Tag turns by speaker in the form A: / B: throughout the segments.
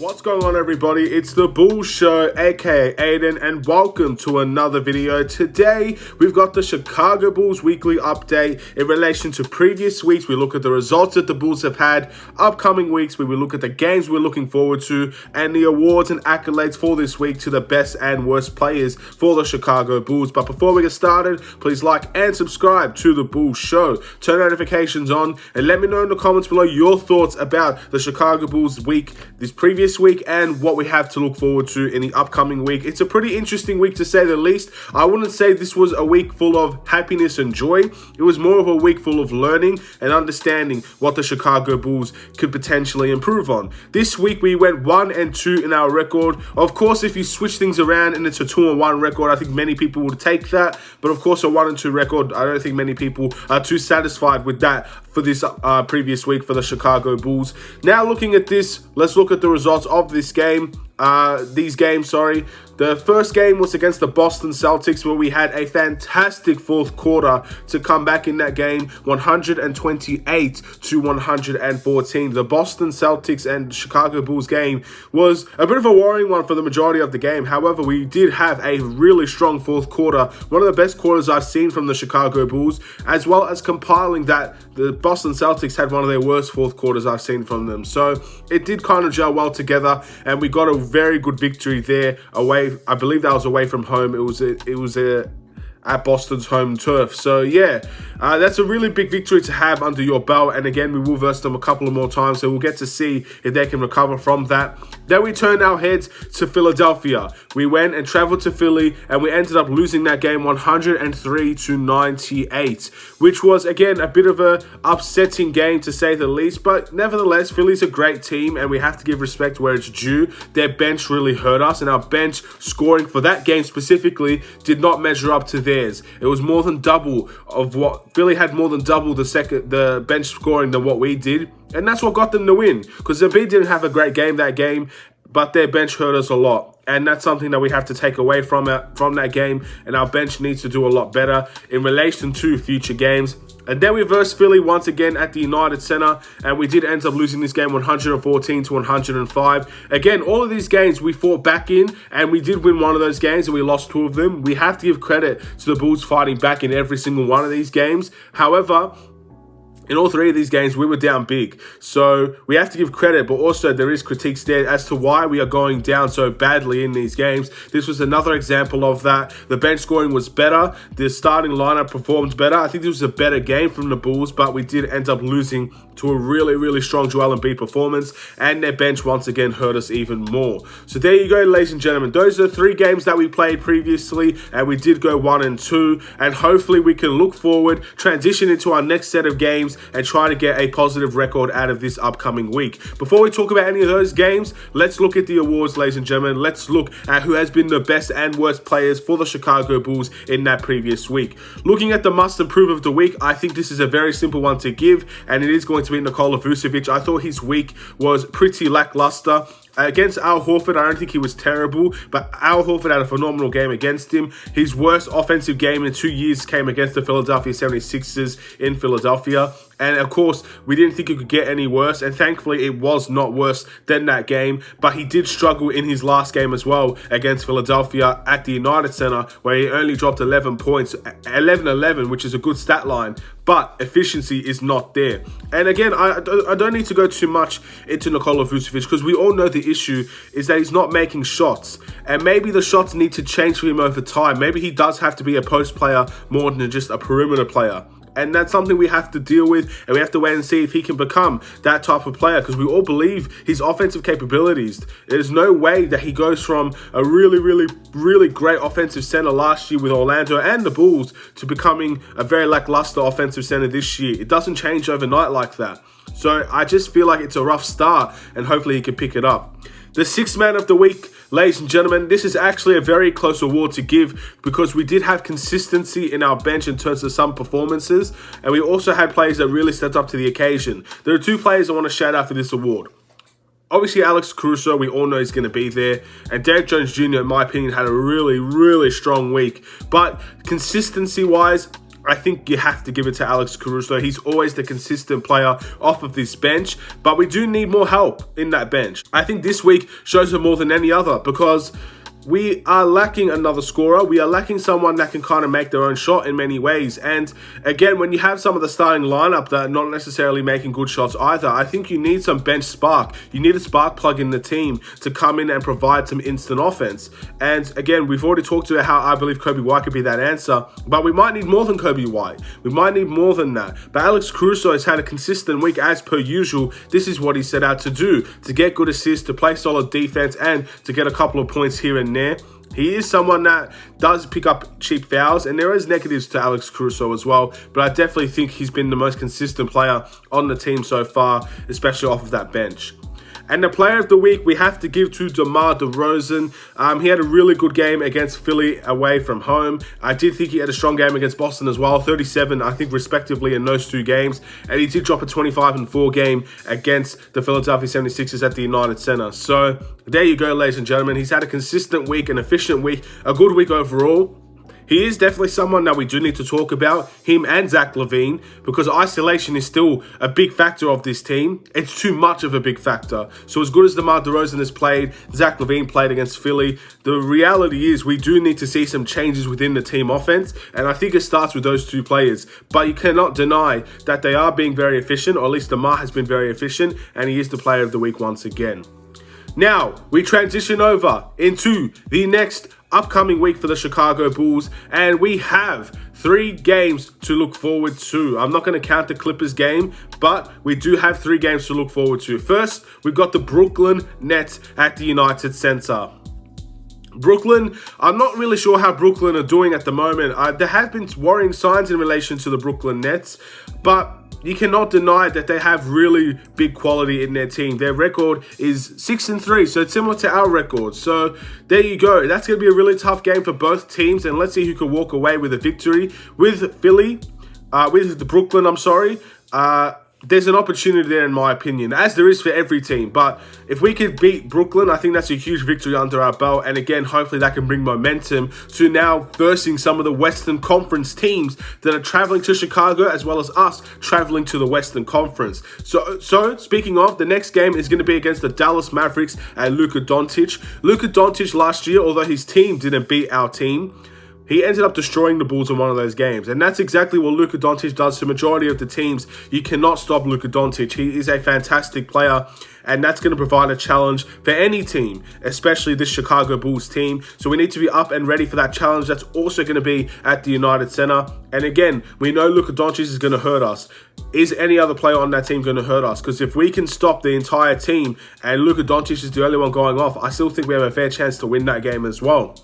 A: What's going on, everybody? It's the Bulls Show, aka Aidan, and welcome to another video. Today, we've got the Chicago Bulls weekly update in relation to previous weeks. We look at the results that the Bulls have had, upcoming weeks, where we look at the games we're looking forward to, and the awards and accolades for this week to the best and worst players for the Chicago Bulls. But before we get started, please like and subscribe to the Bulls Show. Turn notifications on, and let me know in the comments below your thoughts about the Chicago Bulls week, this previous week, and what we have to look forward to in the upcoming week. It's a pretty interesting week, to say the least. I wouldn't say this was a week full of happiness and joy. It was more of a week full of learning and understanding what the Chicago Bulls could potentially improve on. This week we went 1-2 in our record. Of course, if you switch things around and it's a 2-1 record, I think many people would take that. But of course, a 1-2 record, I don't think many people are too satisfied with that for this previous week for the Chicago Bulls. Now looking at this, let's look at the results of these games. The first game was against the Boston Celtics, where we had a fantastic fourth quarter to come back in that game, 128-114. The Boston Celtics and Chicago Bulls game was a bit of a worrying one for the majority of the game. However, we did have a really strong fourth quarter, one of the best quarters I've seen from the Chicago Bulls, as well as compiling that the Boston Celtics had one of their worst fourth quarters I've seen from them. So it did kind of gel well together, and we got a very good victory there away. I believe that was away from home. It was at Boston's home turf. So yeah, that's a really big victory to have under your belt. And again, we will verse them a couple of more times, so we'll get to see if they can recover from that. Then we turned our heads to Philadelphia. We went and traveled to Philly, and we ended up losing that game 103-98, which was, again, a bit of a upsetting game, to say the least. But nevertheless, Philly's a great team, and we have to give respect where it's due. Their bench really hurt us, and our bench scoring for that game specifically did not measure up to theirs. It was more than double of what Philly had, more than double the bench scoring than what we did. And that's what got them to win, because Embiid didn't have a great game that game, but their bench hurt us a lot. And that's something that we have to take away from that game, and our bench needs to do a lot better in relation to future games. And then we versed Philly once again at the United Center, and we did end up losing this game 114-105. Again, all of these games we fought back in, and we did win one of those games, and we lost two of them. We have to give credit to the Bulls fighting back in every single one of these games. However, in all three of these games, we were down big. So we have to give credit, but also there is critiques there as to why we are going down so badly in these games. This was another example of that. The bench scoring was better. The starting lineup performed better. I think this was a better game from the Bulls, but we did end up losing to a really, really strong Joel Embiid performance, and their bench once again hurt us even more. So there you go, ladies and gentlemen. Those are three games that we played previously, and we did go 1-2, and hopefully we can look forward, transition into our next set of games, and try to get a positive record out of this upcoming week. Before we talk about any of those games, let's look at the awards, ladies and gentlemen. Let's look at who has been the best and worst players for the Chicago Bulls in that previous week. Looking at the must improve of the week, I think this is a very simple one to give, and it is going to be Nikola Vucevic. I thought his week was pretty lackluster. Against Al Horford, I don't think he was terrible, but Al Horford had a phenomenal game against him. His worst offensive game in 2 years came against the Philadelphia 76ers in Philadelphia. And of course, we didn't think it could get any worse, and thankfully it was not worse than that game. But he did struggle in his last game as well against Philadelphia at the United Center, where he only dropped 11 points, 11-11, which is a good stat line, but efficiency is not there. And again, I don't need to go too much into Nikola Vucevic, because we all know the issue is that he's not making shots, and maybe the shots need to change for him over time. Maybe he does have to be a post player more than just a perimeter player. And that's something we have to deal with, and we have to wait and see if he can become that type of player, because we all believe his offensive capabilities. There's no way that he goes from a really, really, really great offensive center last year with Orlando and the Bulls to becoming a very lackluster offensive center this year. It doesn't change overnight like that. So I just feel like it's a rough start, and hopefully he can pick it up. The sixth man of the week, ladies and gentlemen, this is actually a very close award to give, because we did have consistency in our bench in terms of some performances, and we also had players that really stepped up to the occasion. There are two players I want to shout out for this award. Obviously, Alex Caruso, we all know he's going to be there. And Derrick Jones Jr., in my opinion, had a really, really strong week. But consistency-wise, I think you have to give it to Alex Caruso. He's always the consistent player off of this bench, but we do need more help in that bench. I think this week shows it more than any other because we are lacking another scorer. We are lacking someone that can kind of make their own shot in many ways. And again, when you have some of the starting lineup that are not necessarily making good shots either, I think you need some bench spark. You need a spark plug in the team to come in and provide some instant offense. And again, we've already talked about how I believe Kobe White could be that answer, but we might need more than Kobe White. We might need more than that. But Alex Caruso has had a consistent week as per usual. This is what he set out to do, to get good assists, to play solid defense, and to get a couple of points here and there. He is someone that does pick up cheap fouls, and there is negatives to Alex Caruso as well, but I definitely think he's been the most consistent player on the team so far, especially off of that bench. And the player of the week, we have to give to DeMar DeRozan. He had a really good game against Philly away from home. I did think he had a strong game against Boston as well. 37, I think, respectively in those two games. And he did drop a 25-4 game against the Philadelphia 76ers at the United Center. So there you go, ladies and gentlemen. He's had a consistent week, an efficient week, a good week overall. He is definitely someone that we do need to talk about, him and Zach LaVine, because isolation is still a big factor of this team. It's too much of a big factor. So as good as DeMar DeRozan has played, Zach LaVine played against Philly, the reality is we do need to see some changes within the team offense, and I think it starts with those two players. But you cannot deny that they are being very efficient, or at least DeMar has been very efficient, and he is the player of the week once again. Now, we transition over into the next upcoming week for the Chicago Bulls, and we have 3 games to look forward to. I'm not going to count the Clippers game, but we do have 3 games to look forward to. First, we've got the Brooklyn Nets at the United Center. Brooklyn, I'm not really sure how Brooklyn are doing at the moment. There have been worrying signs in relation to the Brooklyn Nets, but you cannot deny that they have really big quality in their team. Their record is 6-3, so it's similar to our record. So there you go. That's going to be a really tough game for both teams, and let's see who can walk away with a victory. With the Brooklyn, there's an opportunity there, in my opinion, as there is for every team. But if we could beat Brooklyn, I think that's a huge victory under our belt. And again, hopefully that can bring momentum to now versing some of the Western Conference teams that are traveling to Chicago, as well as us traveling to the Western Conference. So speaking of, the next game is going to be against the Dallas Mavericks and Luka Doncic. Luka Doncic last year, although his team didn't beat our team, he ended up destroying the Bulls in one of those games. And that's exactly what Luka Doncic does to the majority of the teams. You cannot stop Luka Doncic. He is a fantastic player, and that's going to provide a challenge for any team, especially this Chicago Bulls team. So we need to be up and ready for that challenge. That's also going to be at the United Center. And again, we know Luka Doncic is going to hurt us. Is any other player on that team going to hurt us? Because if we can stop the entire team and Luka Doncic is the only one going off, I still think we have a fair chance to win that game as well.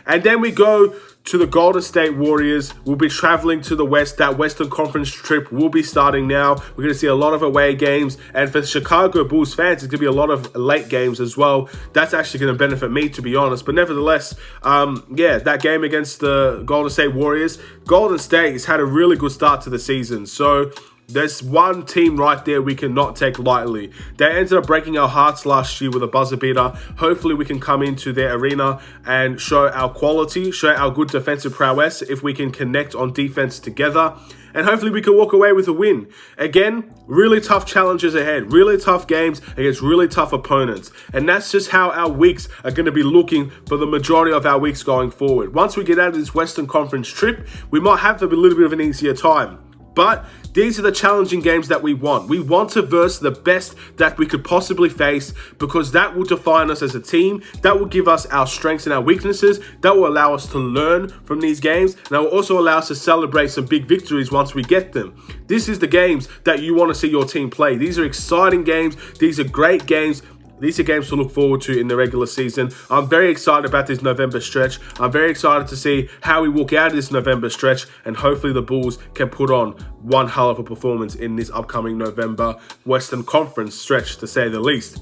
A: And then we go to the Golden State Warriors. We'll be traveling to the West. That Western Conference trip will be starting now. We're going to see a lot of away games. And for Chicago Bulls fans, it's going to be a lot of late games as well. That's actually going to benefit me, to be honest. But nevertheless, that game against the Golden State Warriors, Golden State has had a really good start to the season. So there's one team right there we cannot take lightly. They ended up breaking our hearts last year with a buzzer beater. Hopefully we can come into their arena and show our quality, show our good defensive prowess if we can connect on defense together. And hopefully we can walk away with a win. Again, really tough challenges ahead. Really tough games against really tough opponents. And that's just how our weeks are going to be looking for the majority of our weeks going forward. Once we get out of this Western Conference trip, we might have a little bit of an easier time. But these are the challenging games that we want. We want to verse the best that we could possibly face, because that will define us as a team. That will give us our strengths and our weaknesses. That will allow us to learn from these games. And that will also allow us to celebrate some big victories once we get them. This is the games that you want to see your team play. These are exciting games. These are great games. These are games to look forward to in the regular season. I'm very excited about this November stretch. I'm very excited to see how we walk out of this November stretch, and hopefully the Bulls can put on one hell of a performance in this upcoming November Western Conference stretch, to say the least.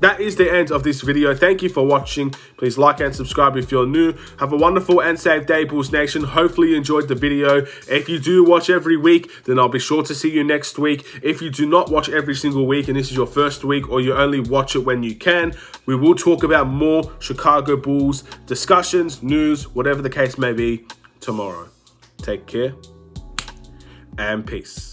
A: That is the end of this video. Thank you for watching. Please like and subscribe if you're new. Have a wonderful and safe day, Bulls Nation. Hopefully you enjoyed the video. If you do watch every week, then I'll be sure to see you next week. If you do not watch every single week and this is your first week, or you only watch it when you can, we will talk about more Chicago Bulls discussions, news, whatever the case may be, tomorrow. Take care. and peace.